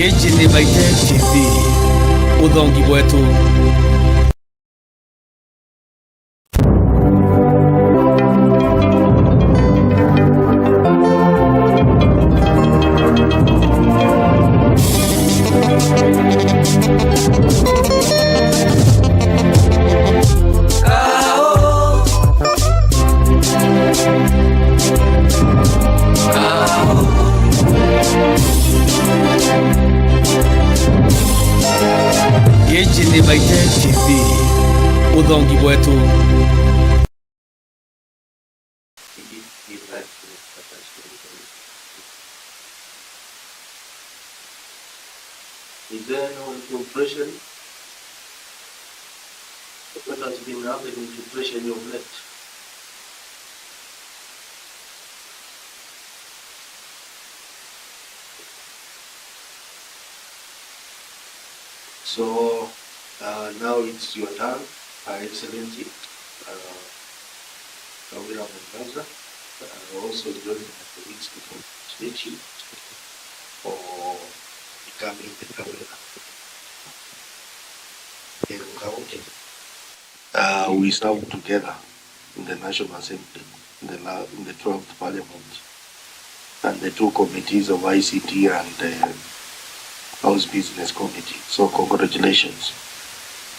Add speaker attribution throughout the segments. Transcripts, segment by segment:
Speaker 1: Gĩkĩ nĩ Baite TV, ũthongi bwetu. Gĩkĩ nĩ Baite TV, ũthongi bwetu.
Speaker 2: Is there no impression? What has been happening to pressure your blood? So now it's your turn, Excellency, Kawira Mwangaza, also joining the weeks to state you for becoming the governor in county. We serve together in the National Assembly, in the 12th Parliament, and the two committees of ICT and House Business Committee. So congratulations.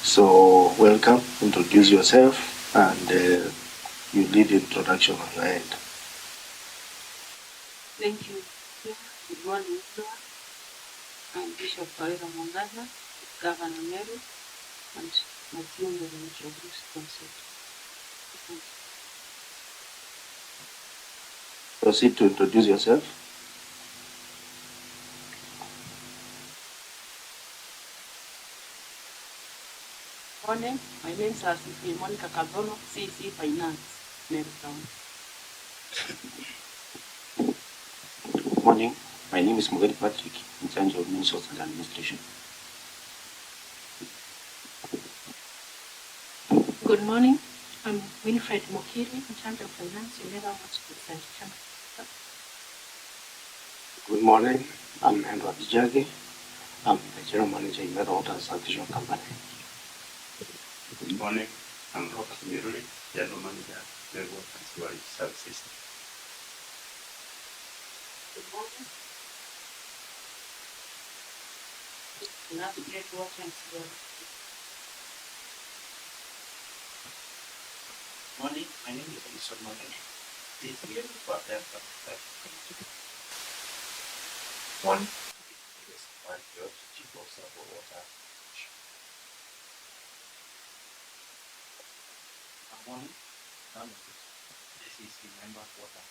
Speaker 2: So welcome, introduce yourself, and you lead the introduction on your end.
Speaker 3: Thank you. Good morning, everyone. I'm Bishop Kawira Mwangaza, Governor Meru, and my team will introduce themselves.
Speaker 2: Proceed to introduce yourself.
Speaker 3: Morning, my name is Monica Kabono, CC Finance, Meru Town.
Speaker 4: Morning, my name is Mugari Patrick, in charge of Ministry and Administration.
Speaker 5: Good morning, I'm Winfred Mokiri, in charge of Finance, Megawatt Presentation.
Speaker 6: Good morning, I'm Edward Jage. I'm the General Manager in Megawatt Sanitation Company.
Speaker 7: Good morning, I'm Rokas Miruri, General Manager, Megawatt and Sewerage Services.
Speaker 3: Good morning. Navigate water and sewerage.
Speaker 8: Morning, my name is Mr. Morgan. This is here for that. One is my job, Chief Officer for Water. Morning, this is the member water.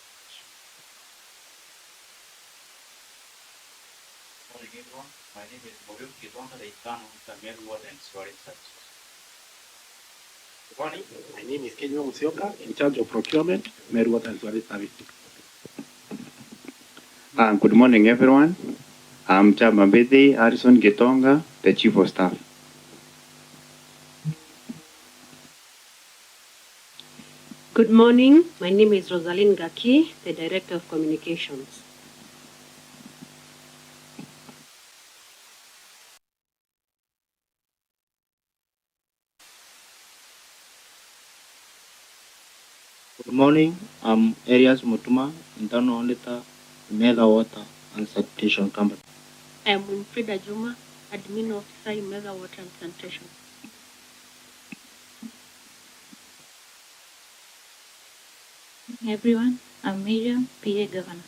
Speaker 8: Morning, everyone. My name is Guitika, the Town of the Meru Water and Sewerage Services.
Speaker 6: Good morning, my name is Kenyo Musioka, in charge of procurement, Meru Water and Sewerage Services.
Speaker 9: Good morning, everyone. I'm Chama Baite, Harrison Gitonga, the Chief of Staff.
Speaker 5: Good morning, my name is Rosalind Gaki, the Director of Communications.
Speaker 10: Good morning, I'm Arias Mutuma, Internal Auditor, Mega Water and Sanitation Company.
Speaker 5: I am Winfrida Juma, Admin Officer in Mega Water and Sanitation.
Speaker 11: Everyone, I'm Miriam, PA Governor.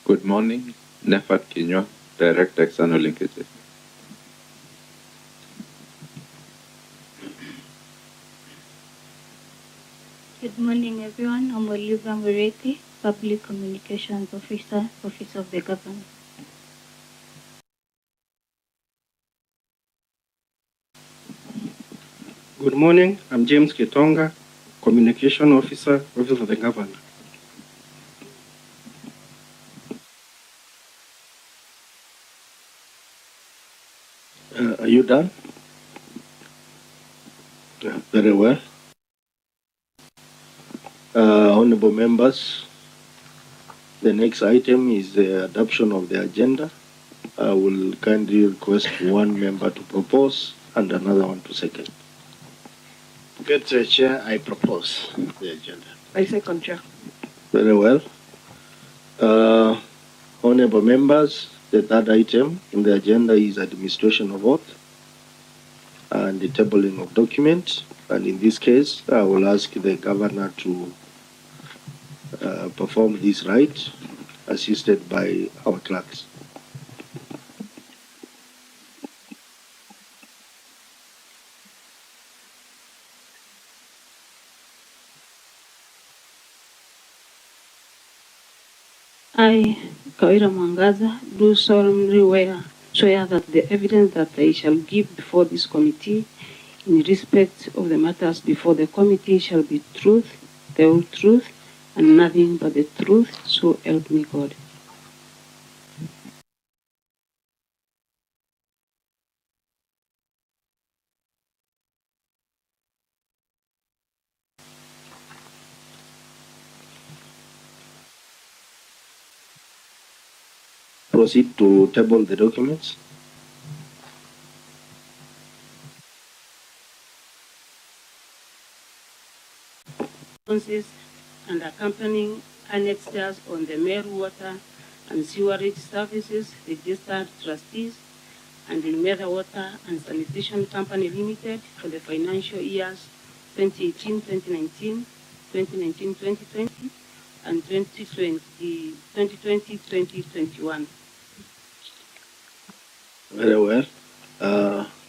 Speaker 12: Good morning, Nefat Kinywa, Director External Linkages.
Speaker 11: Good morning, everyone. I'm Olivia Mureti, Public Communications Officer, Office of the Governor.
Speaker 10: Good morning, I'm James Kitonga, Communication Officer, Office of the Governor.
Speaker 2: Are you done? Yeah, very well. Honorable members, The next item is the adoption of the agenda. I will kindly request one member to propose and another one to second.
Speaker 6: Good Chair, I propose the agenda.
Speaker 13: I second, Chair.
Speaker 2: Very well. Honorable members, the third item in the agenda is administration of oath and the tabling of documents. And in this case, I will ask the governor to perform this rite, assisted by our clerks.
Speaker 3: I, Kawira Mwangaza, do solemnly swear that the evidence that I shall give before this committee in respect of the matters before the committee shall be truth, the whole truth, and nothing but the truth, so help me God.
Speaker 2: Proceed to table the documents.
Speaker 3: And accompanying annexures on the Meru Water and Sewerage Services Registered Trustees and the Meru Water and Sanitation Company Limited for the financial years 2018-2019, 2019-2020, and 2020-2021.
Speaker 2: Very well.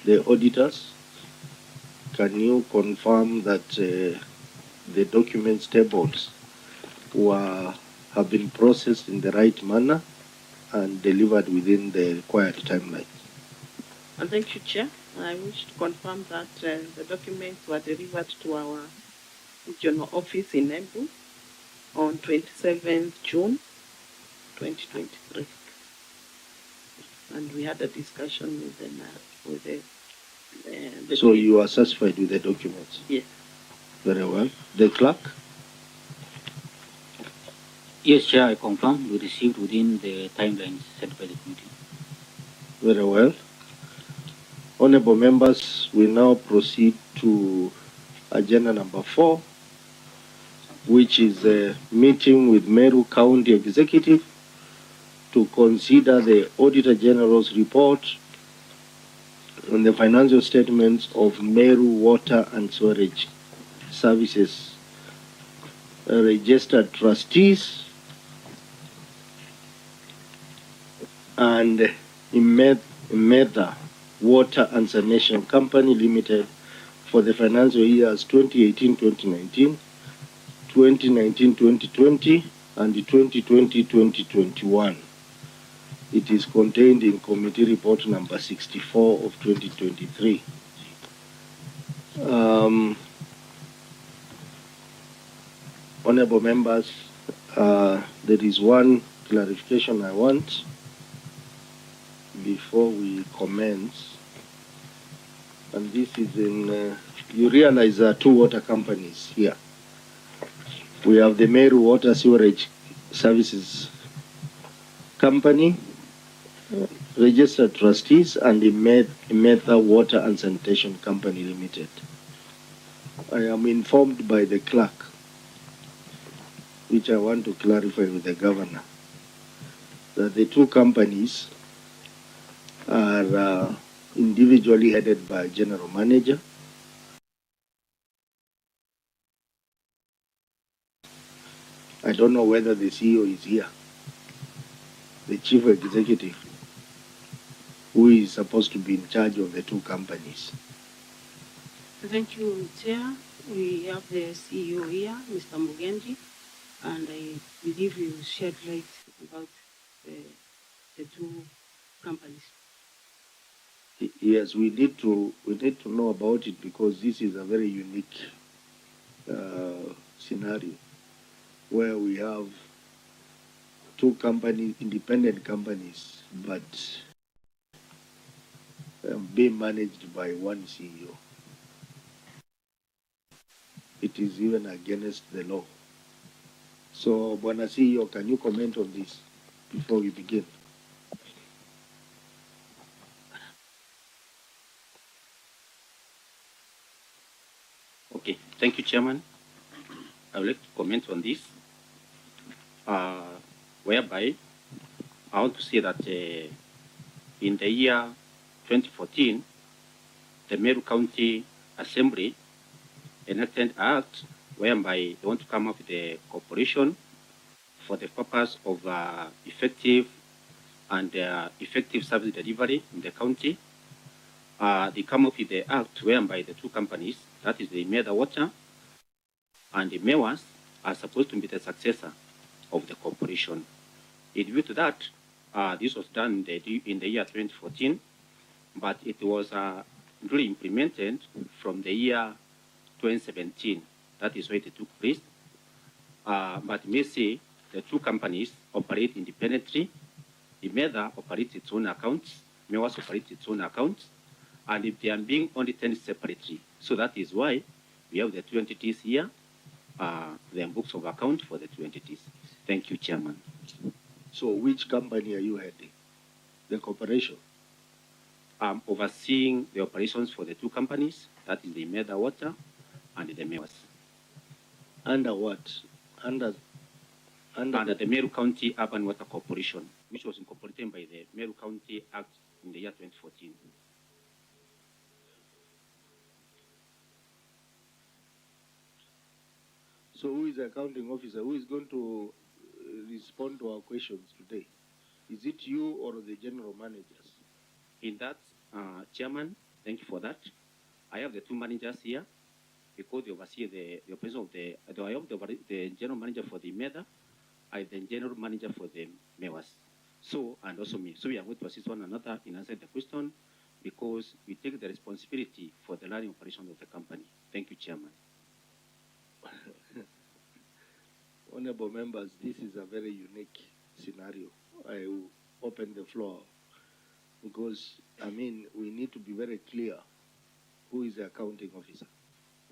Speaker 2: The auditors, can you confirm that the documents tabled have been processed in the right manner and delivered within the required timeline?
Speaker 13: And thank you, Chair. I wish to confirm that the documents were delivered to our regional office in Embu on 27th June 2023. And we had a discussion with the
Speaker 2: So you are satisfied with the documents?
Speaker 13: Yes.
Speaker 2: Very well. The clerk?
Speaker 4: Yes, Chair, I confirm we received within the timelines set by the committee.
Speaker 2: Very well. Honorable members, we now proceed to agenda number 4, which is a meeting with Meru County Executive to consider the Auditor General's report on the financial statements of Meru Water and Sewerage Services registered trustees and Imetha Water and Sanitation Company Limited for the financial years 2018-2019, 2019-2020, and 2020-2021. It is contained in Committee Report number 64 of 2023. Honorable members, there is one clarification I want before we commence, and this is in, you realize there are two water companies here. We have the Meru Water Sewerage Services Company, registered trustees, and the Imetha Water and Sanitation Company Limited. I am informed by the clerk, which I want to clarify with the governor, that the two companies are individually headed by a general manager. I don't know whether the CEO is here, the chief executive, who is supposed to be in charge of the two companies.
Speaker 3: Thank you, Chair. We have the CEO here, Mr. Mugenji, and I believe you shed light about the two companies.
Speaker 2: Yes, we need to know about it because this is a very unique scenario where we have two companies, independent companies, but being managed by one CEO. It is even against the law. So, Bwana CEO, can you comment on this before we begin?
Speaker 14: Okay, thank you, Chairman. I would like to comment on this, whereby I want to say that in the year 2014, the Meru County Assembly enacted an act whereby they want to come up with a corporation for the purpose of effective service delivery in the county. They come up with the act whereby the two companies, that is the Meda Water and the MEWAS, are supposed to be the successor of the corporation. In view to that, this was done in the year 2014, but it was really implemented from the year 2017. That is where it took place. But may say the two companies operate independently. The MEDA operates its own accounts, MEWAS operates its own accounts, and if they are being audited separately. So that is why we have the two entities here, the books of account for the two entities. Thank you, Chairman.
Speaker 2: So which company are you heading? The corporation?
Speaker 14: I'm overseeing the operations for the two companies, that is the Meda Water and the MEWAS.
Speaker 2: Under what? Under
Speaker 14: the Meru County Urban Water Corporation, which was incorporated by the Meru County Act in the year 2014.
Speaker 2: So who is the accounting officer? Who is going to respond to our questions today? Is it you or the general managers?
Speaker 14: In that, Chairman, thank you for that. I have the two managers here because they oversee the operation of I have the general manager for the MEDA, I am the general manager for the MEWAS. So, and also me. So we are going to assist one another in answering the question because we take the responsibility for the running operation of the company. Thank you, Chairman.
Speaker 2: Honorable members, this is a very unique scenario. I will open the floor because, I mean, we need to be very clear who is the accounting officer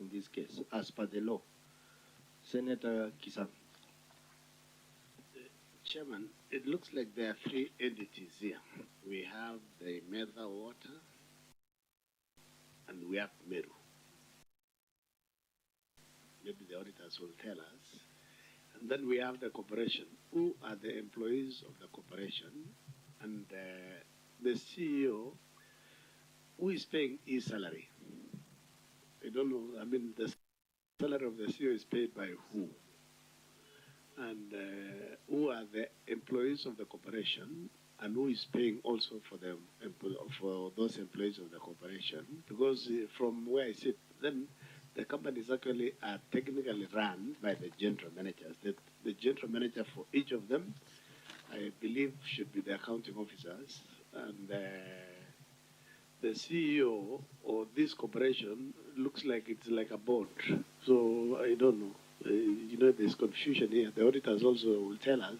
Speaker 2: in this case, as per the law. Senator Kisan.
Speaker 15: Chairman, it looks like there are three entities here. We have the Meda Water and we have Meru. Maybe the auditors will tell us. And then we have the corporation. Who are the employees of the corporation? And the CEO, who is paying his salary? I don't know. I mean, the salary of the CEO is paid by who? And who are the employees of the corporation? And who is paying also for them for those employees of the corporation? Because from where I sit, then the companies actually are technically run by the general managers. The general manager for each of them, I believe, should be the accounting officers. And the CEO of this corporation looks like it's like a board. So I don't know. There's confusion here. The auditors also will tell us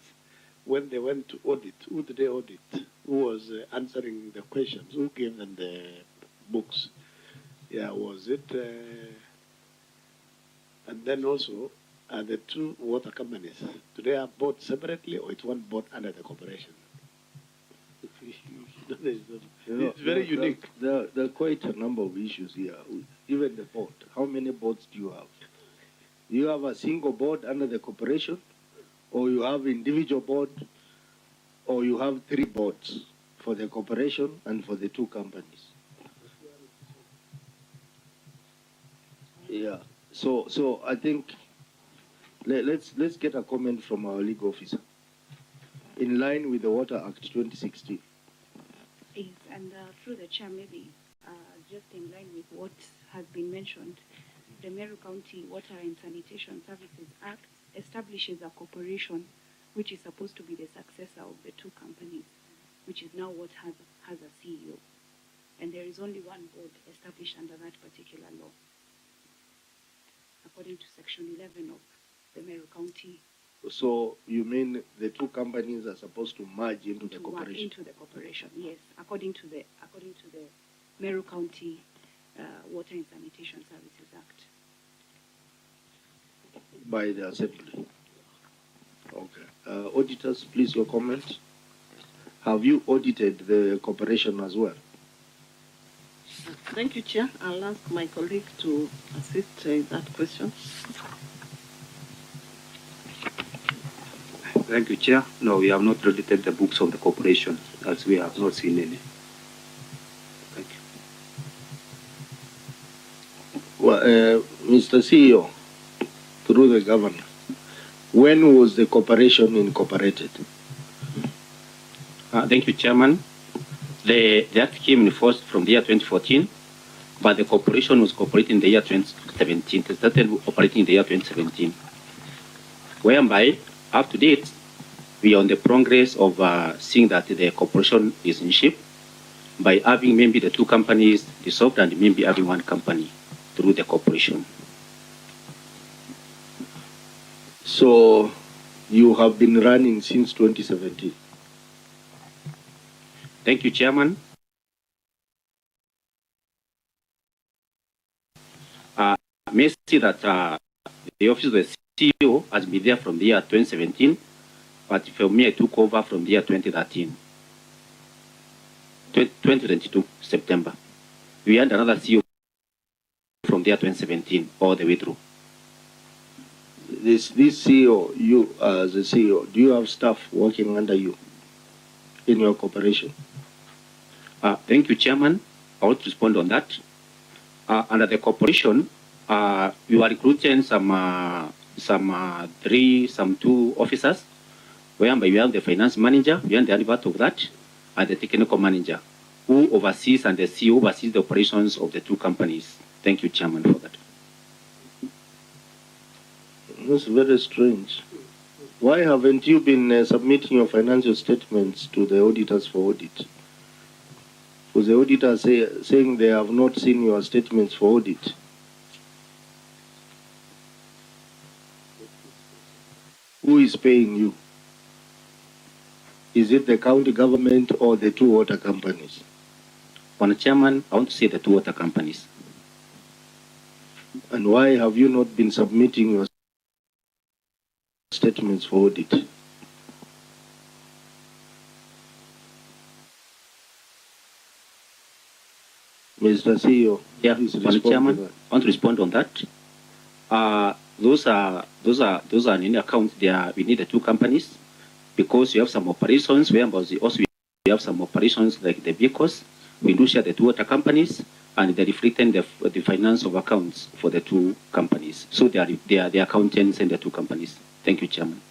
Speaker 15: when they went to audit, who did they audit? Who was answering the questions? Who gave them the books? Yeah, was it? And then also, the two water companies, do they have board separately or it's one board under the corporation? It's very unique.
Speaker 2: There are quite a number of issues here. Even the board. How many boards do you have? Do you have a single board under the corporation? Or you have individual board? Or you have three boards for the corporation and for the two companies? Yeah. So I think let's get a comment from our legal officer in line with the Water Act 2016.
Speaker 16: Yes, and through the chair, maybe just in line with what has been mentioned, the Meru County Water and Sanitation Services Act establishes a corporation which is supposed to be the successor of the two companies, which is now what has a CEO. And there is only one board established under that particular law, according to Section 11 of the Meru County.
Speaker 2: So you mean the two companies are supposed to merge into the corporation?
Speaker 16: Into the corporation, yes, according to the Meru County Water and Sanitation Services Act.
Speaker 2: By the Assembly. Auditors, please, your comment. Have you audited the corporation as well?
Speaker 13: Thank you, Chair. I'll ask my colleague to assist in that question.
Speaker 17: Thank you, Chair. No, we have not audited the books of the corporation, as we have not seen any. Thank you.
Speaker 2: Well, Mr. CEO, through the governor, when was the corporation incorporated?
Speaker 14: Thank you, Chairman. The act came in force from the year 2014, but the corporation was operating in the year 2017. It started operating in the year 2017, whereby, up to date, we are on the progress of seeing that the corporation is in shape by having maybe the two companies dissolved and maybe having one company through the corporation.
Speaker 2: So you have been running since 2017?
Speaker 14: Thank you, Chairman. May see that the office of the CEO has been there from the year 2017, but for me, I took over from the year 2013. 2022, September. We had another CEO from the year 2017, all the way through.
Speaker 2: This CEO, you as a CEO, do you have staff working under you in your corporation?
Speaker 14: Thank you, Chairman. I want to respond on that. Under the corporation, we were recruiting some two officers, whereby we have the finance manager, we have the advert of that, and the technical manager, who oversees, and the CEO oversees the operations of the two companies. Thank you, Chairman, for that.
Speaker 2: That's very strange. Why haven't you been submitting your financial statements to the auditors for audit? Was the auditor saying they have not seen your statements for audit? Who is paying you? Is it the county government or the two water companies?
Speaker 14: On Chairman, I want to say the two water companies.
Speaker 2: And why have you not been submitting your statements for audit? Mr. CEO,
Speaker 14: yeah, Mr. Chairman, I want to respond on that. Those are in the account. We need the two companies because you have some operations. We have some operations like the vehicles. We do share the two water companies, and they're reflecting the finance of accounts for the two companies. So they are the accountants in the two companies. Thank you, Chairman.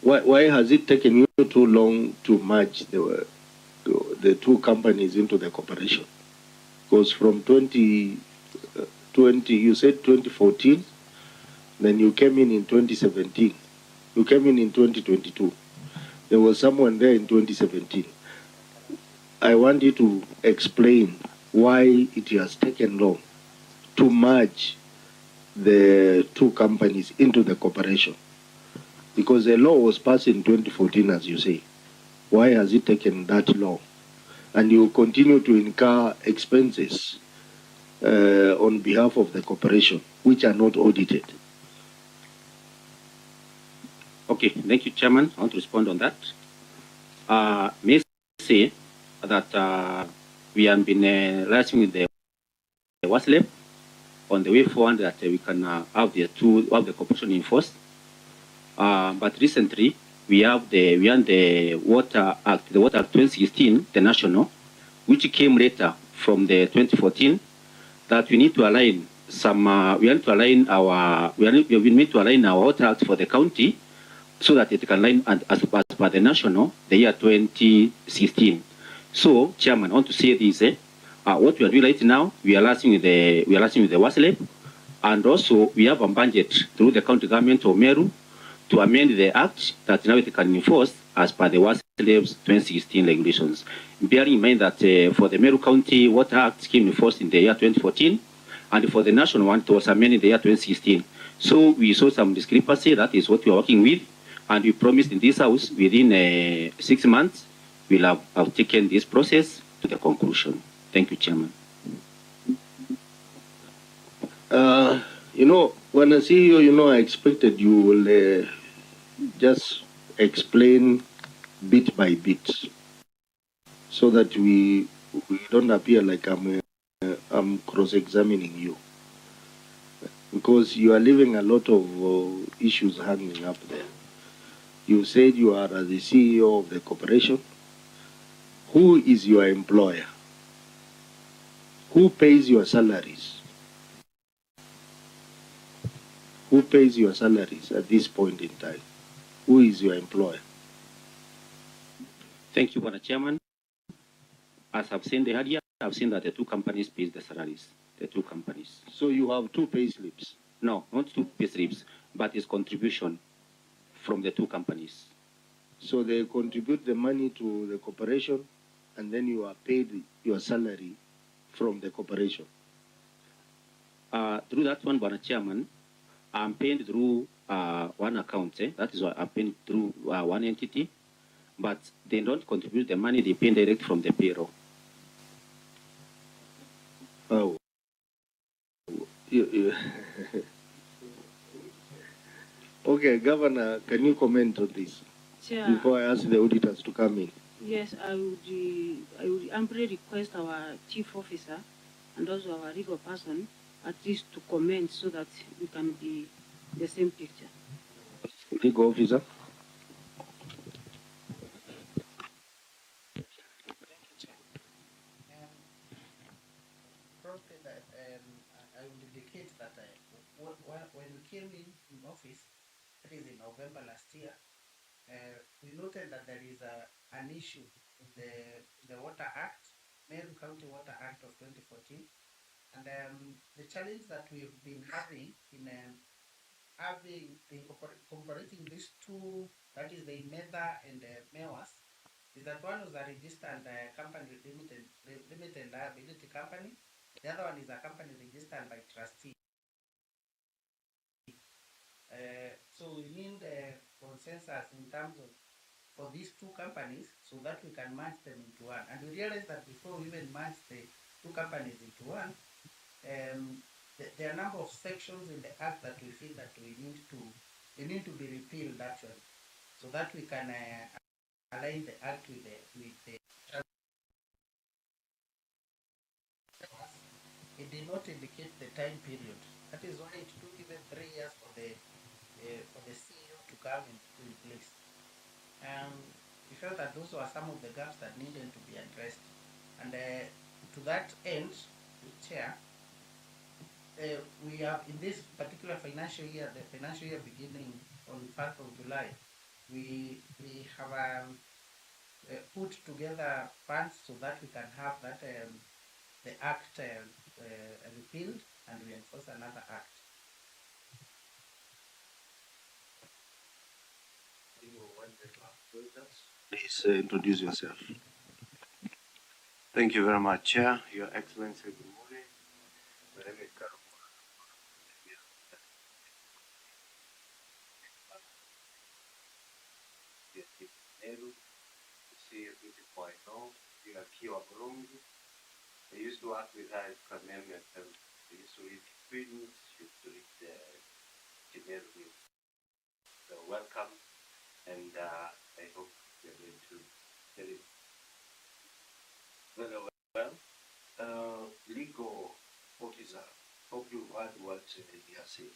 Speaker 2: Why has it taken you too long to merge the two companies into the corporation? Because from 2020, you said 2014, then you came in 2017. You came in 2022. There was someone there in 2017. I want you to explain why it has taken long to merge the two companies into the corporation. Because the law was passed in 2014, as you say. Why has it taken that long? And you continue to incur expenses on behalf of the corporation, which are not audited.
Speaker 14: Okay, thank you, Chairman. I want to respond on that. May I say that we have been writing with the WhatsApp on the way forward that we can have the corporation in force. But recently, we have the Water Act 2016, the national, which came later from the 2014, that we need to align we need to align our Water Act for the county so that it can align as per the national, the year 2016. So, Chairman, I want to say this. What we are doing right now, we are liaising with the WASLEP, and also we have a budget through the county government of Meru to amend the act that now it can enforce as per the WASLEP's 2016 regulations. Bearing in mind that for the Meru County Water Act came in force in the year 2014, and for the national one, it was amended in the year 2016. So we saw some discrepancy. That is what we are working with, and we promised in this house within 6 months we'll have taken this process to the conclusion. Thank you, Chairman.
Speaker 2: You know, When I see you, I expected you will just explain bit by bit, so that we don't appear like I'm cross-examining you, because you are leaving a lot of issues hanging up there. You said you are the CEO of the corporation. Who is your employer? Who pays your salaries? Who pays your salaries at this point in time? Who is your employer?
Speaker 14: Thank you, Mr. Chairman. As I've seen earlier, I've seen that the two companies pay the salaries. The two companies.
Speaker 2: So you have two pay slips?
Speaker 14: No, not two pay slips, but it's contribution from the two companies.
Speaker 2: So they contribute the money to the corporation, and then you are paid your salary from the corporation.
Speaker 14: Through that one, Mr. Chairman, I'm paid through one account. That is why I'm paid through one entity, but they don't contribute the money. They pay direct from the payroll.
Speaker 2: Oh. Okay, Governor, can you comment on this
Speaker 3: Chair,
Speaker 2: before I ask the auditors to come in?
Speaker 3: yes, I would humbly request our chief officer and also our legal person at least to comment so that we can be the same picture.
Speaker 2: Legal officer?
Speaker 18: Probably that I would indicate that when we came in office, that is in November last year, we noted that there is an issue in the Water Act, Meru County Water Act of 2014, and the challenge that we've been having in incorporating these two, that is the MEDA and the MEWAS, is that one is a registered company, limited liability company. The other one is a company registered by trustee. So we need consensus in terms of for these two companies so that we can merge them into one. And we realize that before we even merge the two companies into one, there are a number of sections in the act that we feel that we need to be repealed actually, so that we can align the act with the it did not indicate the time period. That is why it took even 3 years for the CEO to come in place. We felt that those were some of the gaps that needed to be addressed. And to that end, Chair, we have in this particular financial year, the financial year beginning on the 1st of July, we have put together funds so that we can have that the act repealed and we enforce another act.
Speaker 2: Please introduce yourself.
Speaker 19: Thank you very much, Chair. Your Excellency, good morning. My name is Karam. See a beautiful I know. You are Kiwa Burungu. I used to work with her at Kameme. I used to read Queens. She used to read Janelle with the welcome. And I hope you're going to get it very well. Legal officer, hope you heard what he has said.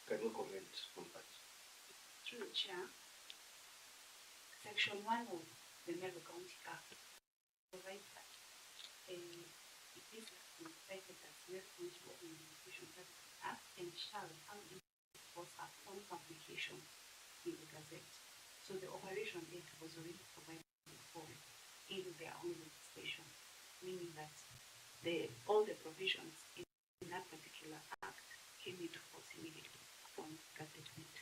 Speaker 19: Can you comment on that?
Speaker 16: Through the chair, Section 1 of the Meru County Act provides that it is cited as Meru County Organization Services Act and shall enforce upon publication in the Gazette. So the Operation 8 was already provided for in their own legislation, meaning that all the provisions in that particular act came into force immediately upon gazettement.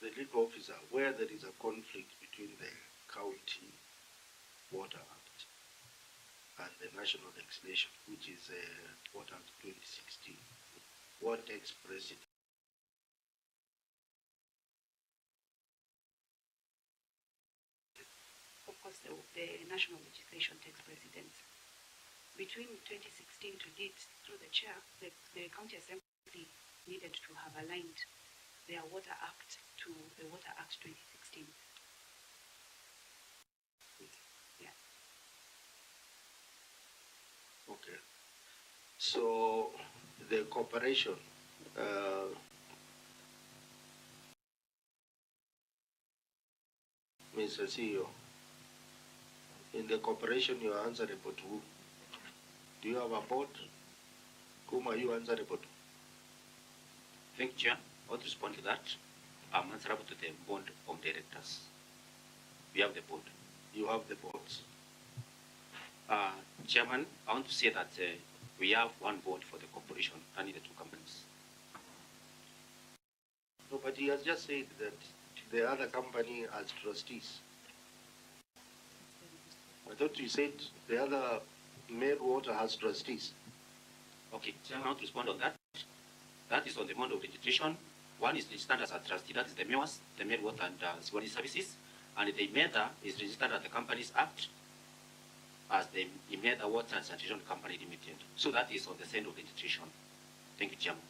Speaker 2: The legal officer, where there is a conflict between the County Water Act and the national legislation, which is Water Act 2016, what takes precedence?
Speaker 16: Of course, the national legislation takes precedence. Between 2016 to date, through the chair, the County Assembly needed to have aligned their Water Act to the Water Act 2016. Yeah.
Speaker 2: Okay. So the corporation, Mr. CEO, in the corporation you are answerable to who? Do you have a board? Whom are you answerable to?
Speaker 14: Thank you, Chair. I want to respond to that. I'm answerable to the board of directors. We have the board.
Speaker 2: You have the boards.
Speaker 14: Chairman, I want to say that we have one board for the corporation running the two companies.
Speaker 2: No, but he has just said that the other company has trustees. I thought you said the other Meru Water has trustees.
Speaker 14: Okay, Chairman, I want to respond on that. That is on the mode of registration. One is registered as a trustee, that is the MEWAS, the Meru Water and Sewerage Services, and the MEDA is registered at the Companies Act as the MEDA Water and Sanitation Company Limited. So that is on the side of registration. Thank you, Chairman.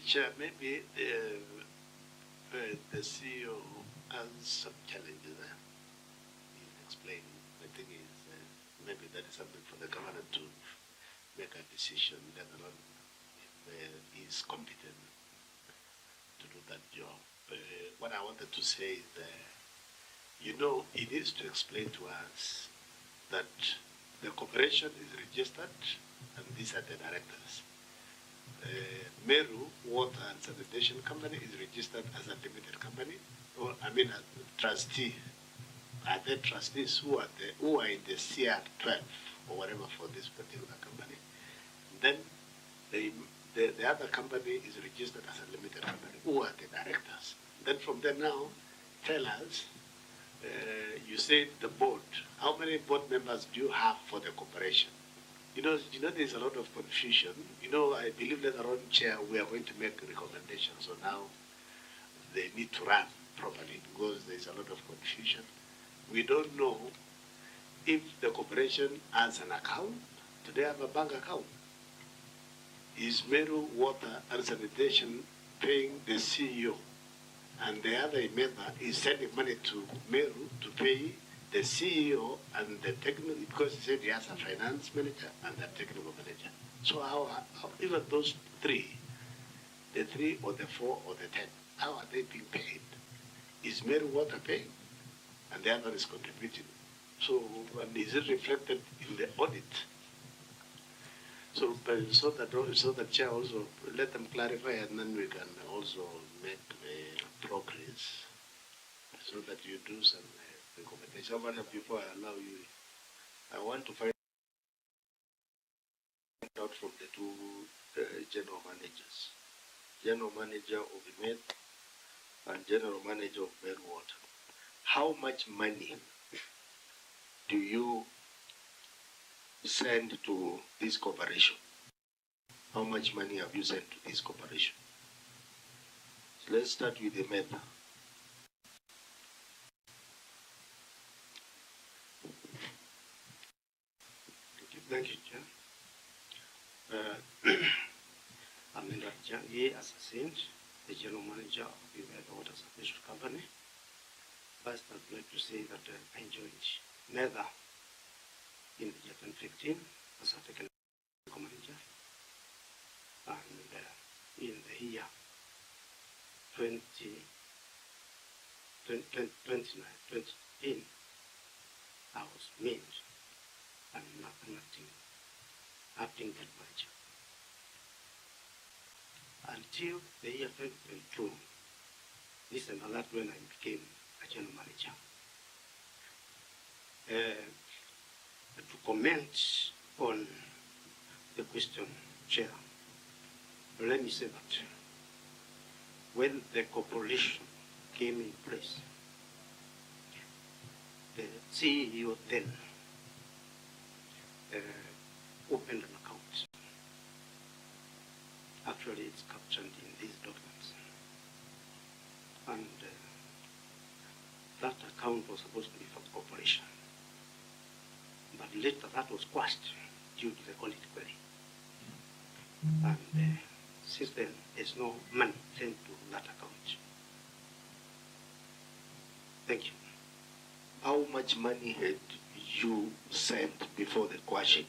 Speaker 15: Chair, maybe the CEO has some challenges there in explaining. The thing is, maybe that is something for the governor to make a decision later on if he's competent to do that job. What I wanted to say is he needs to explain to us that the corporation is registered and these are the directors. Meru Water and Sanitation Company is registered as a limited company, or a trustee. Are there trustees who are in the CR12 or whatever for this particular company? Then the other company is registered as a limited company. Who are the directors? Then from there now, tell us. You said the board. How many board members do you have for the corporation? There's a lot of confusion. I believe later on, Chair, we are going to make recommendations. So now they need to run properly because there's a lot of confusion. We don't know if the corporation has an account. Do they have a bank account? Is Meru Water and Sanitation paying the CEO? And the other member is sending money to Meru to pay the CEO and the technical, because he said he has a finance manager and a technical manager. So how even those three, the 3 or the 4 or the 10, how are they being paid? Is Meru Water paying? And the other is contributing. So and is it reflected in the audit? So that Chair also let them clarify, and then we can also make progress so that you do some recommendation.
Speaker 2: Before I allow you, I want to find out from the two general managers, general manager of the Med and general manager of Meru Water. How much money do you send to this corporation? How much money have you sent to this corporation? So let's start with the Med.
Speaker 7: Thank you, Chair. I'm in as assigned the general manager of the Water Sanitation Company. First, I'd like to say that I joined MEDA in the year 2015 as a technical manager, and in the year 2019, I was named an acting head manager until the year 2022. This and that when I became a general manager. To comment on the question, Chair, let me say that when the corporation came in place, the CEO then opened an account. Actually, it's captured in was supposed to be for the corporation. But later that was quashed due to the audit query. And since then, there's no money sent to that account. Thank you.
Speaker 2: How much money had you sent before the quashing?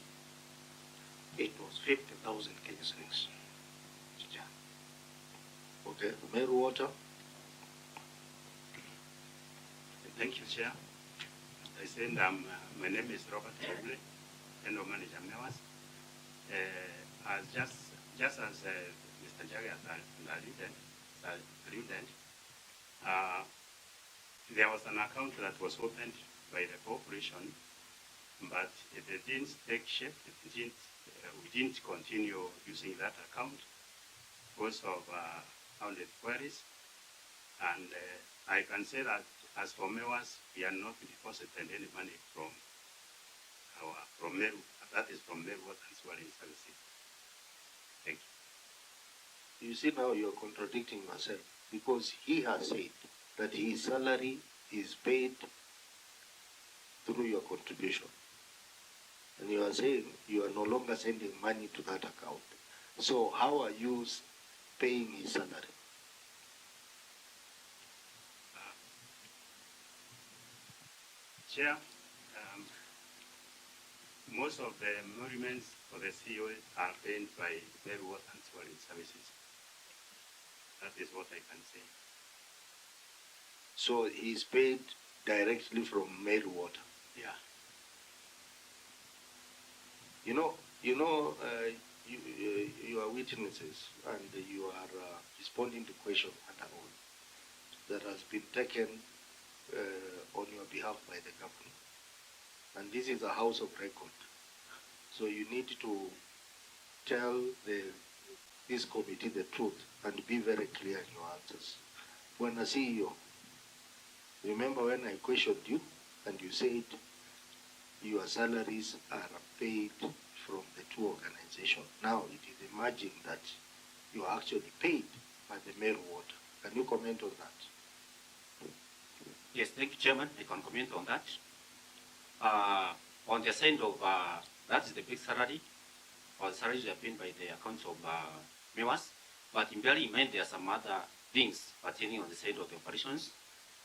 Speaker 7: It was 50,000 Kenya shillings.
Speaker 2: Okay, Meru Water.
Speaker 8: Thank you, Chair. I said my name is Robert Oble, General Manager MEWAS. As just as Mr. Jagger has alluded, there was an account that was opened by the corporation, but it didn't take shape. We didn't continue using that account because of audit queries. And I can say that as for MEWAS, we are not deposited any money from Meru. That is from Meru Water and Sewage Services. Thank you.
Speaker 2: You see, now you're contradicting yourself, because he has said that his salary is paid through your contribution. And you are saying you are no longer sending money to that account. So how are you paying his salary?
Speaker 8: Chair, most of the emoluments for the CEO are paid by Meru Water and Sewage Services. That is what I can say.
Speaker 2: So he's paid directly from Meru Water.
Speaker 8: Yeah.
Speaker 2: You are witnesses, and you are responding to questions under oath that has been taken on your behalf by the government. And this is a house of record. So you need to tell this committee the truth and be very clear in your answers. When a CEO, remember when I questioned you and you said your salaries are paid from the two organizations. Now it is emerging that you are actually paid by the Meru Water. Can you comment on that?
Speaker 14: Yes, thank you, Chairman. I can comment on that. On the side of, that is the big salary, or salaries are paid by the accounts of MEWAS. But in bearing in mind, there are some other things pertaining on the side of the operations,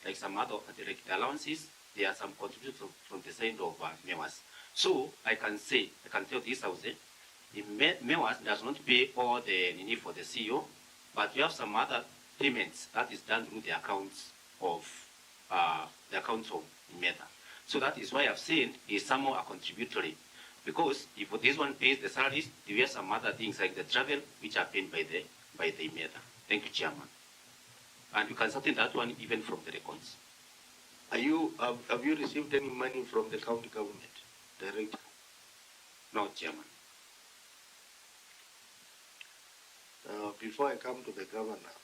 Speaker 14: like some other direct allowances. There are some contributions from the side of MEWAS. So I can tell this house, MEWAS does not pay all the need for the CEO, but we have some other payments that is done through the accounts of META. So that is why I've said is somehow a contributory, because if this one pays the salaries, there are some other things like the travel which are paid by the META. Thank you, Chairman. And you can certain that one even from the records.
Speaker 2: Have you received any money from the county government directly?
Speaker 14: No, Chairman.
Speaker 2: Before I come to the governor,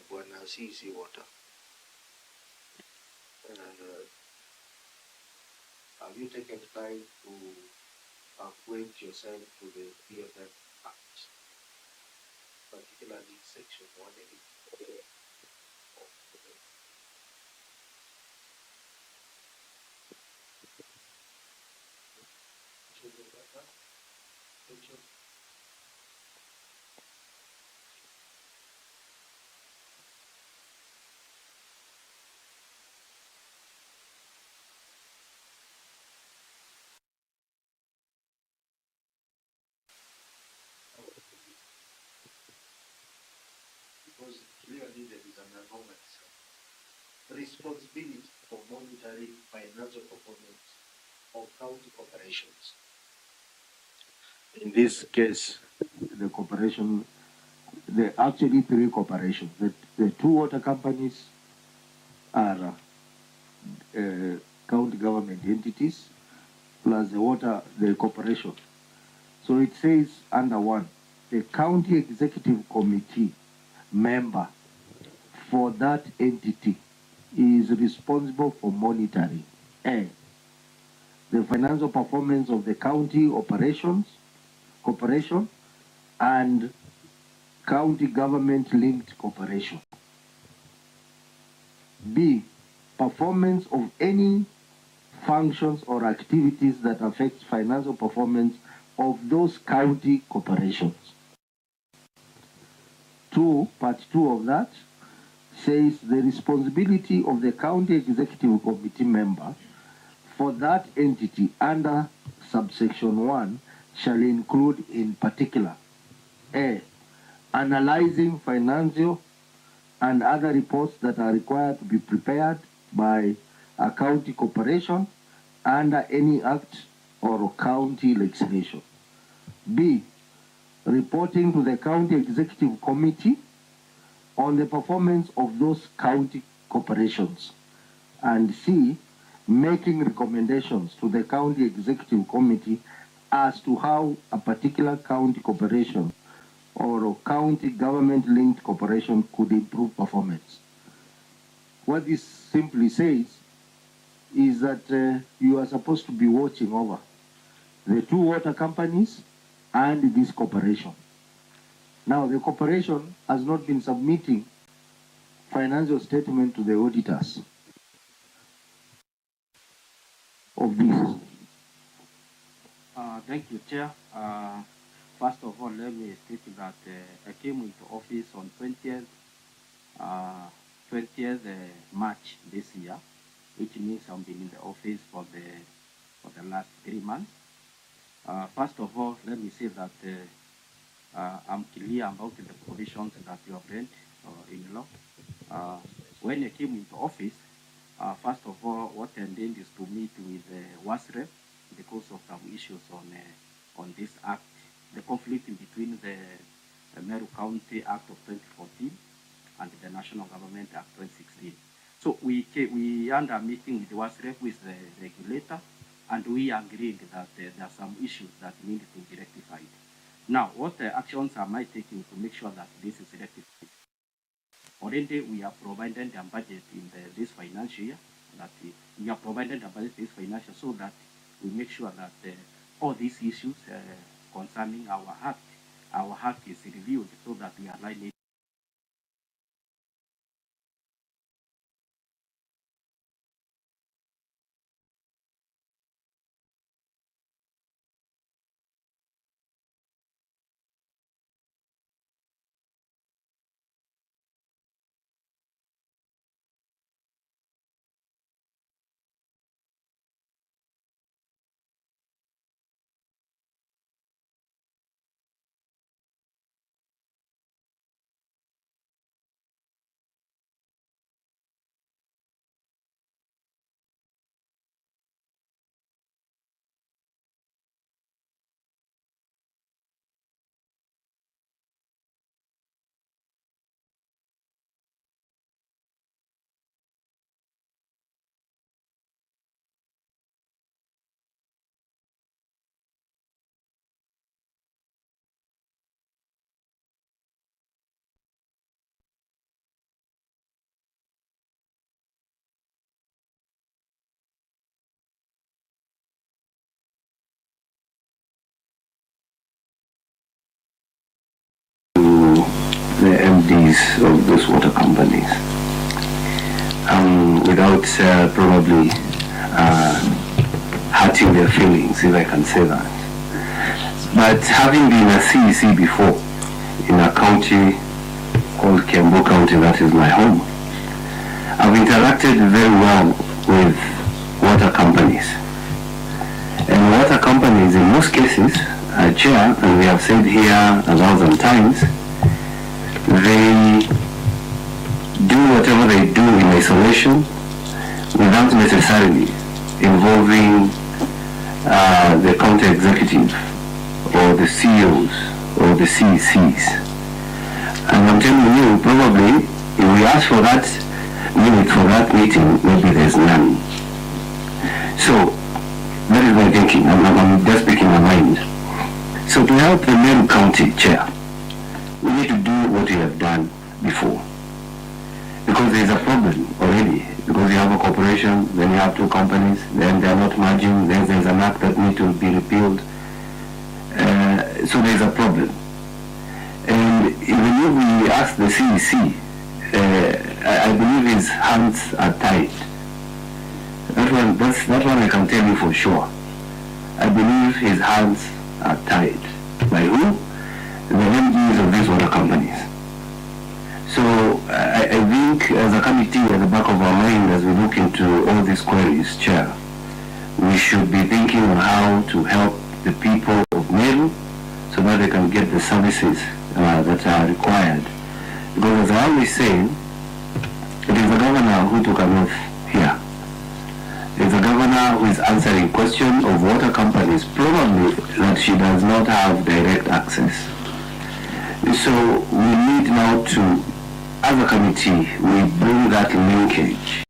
Speaker 2: Bwana CC Water, have you taken time to acquaint yourself to the PFF Act, particularly Section 180? Because clearly there is an anomaly. Responsibility for monitoring financial performance of county corporations. In this case, the corporation, there are actually three corporations. The two water companies are county government entities, plus the corporation. So it says under one, the county executive committee member for that entity is responsible for monitoring the financial performance of the county corporation and county government linked corporation. B, performance of any functions or activities that affect financial performance of those county corporations. Part 2 of that says the responsibility of the county executive committee member for that entity under subsection 1 shall include in particular A. Analyzing financial and other reports that are required to be prepared by a county corporation under any act or county legislation. B. Reporting to the county executive committee on the performance of those county corporations. And C. Making recommendations to the county executive committee as to how a particular county corporation or a county government-linked corporation could improve performance. What this simply says is that you are supposed to be watching over the 2 water companies and this corporation. Now, the corporation has not been submitting financial statement to the auditors of this.
Speaker 6: Thank you, Chair. First of all, let me state that I came into office on 20th March this year, which means I've been in the office for the last 3 months. First of all, let me say that I'm clear about the provisions that you have read in law. When I came into office, first of all, what I intend is to meet with WASREP because of some issues on this act, the conflict between the Meru County Act of 2014 and the National Government Act 2016. So we under a meeting with WASREP, with the regulator, and we agreed that there are some issues that need to be rectified. Now, what actions am I taking to make sure that this is rectified? Already we have provided a budget in this financial year, we have provided a budget this financial so that we make sure that all these issues concerning our act is reviewed so that we align it.
Speaker 19: The MDs of those water companies, without probably hurting their feelings, if I can say that. But having been a CEC before in a county called Kiambu County, that is my home, I've interacted very well with water companies. And water companies, in most cases, Chair, and we have said here 1,000 times, they do whatever they do in isolation without necessarily involving the county executive or the CEOs or the CECs. And I'm telling you, probably, if we ask for that minute for that meeting, maybe there's none. So, that is my thinking. I'm just speaking my mind. So to help the Meru County Chair, we need to do what we have done before. Because there is a problem already. Because you have a corporation, then you have 2 companies, then they are not merging, then there is an act that needs to be repealed. So there is a problem. And even if we ask the CEC, I believe his hands are tied
Speaker 20: That one I can tell you for sure. I believe his hands are tied. By who? The MDs of these water companies. So I think as a committee at the back of our mind as we look into all these queries, Chair, we should be thinking on how to help the people of Meru so that they can get the services that are required. Because as I always say, it is the governor who took an oath here. It's the governor who is answering questions of water companies, probably that she does not have direct access. So we need now to, as a committee, we bring that linkage.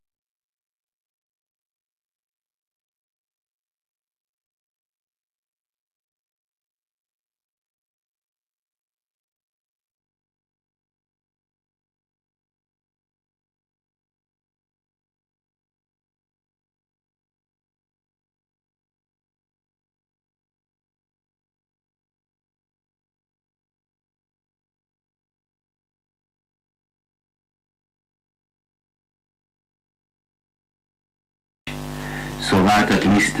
Speaker 20: So that at least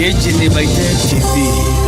Speaker 1: Gece ni Baite TV.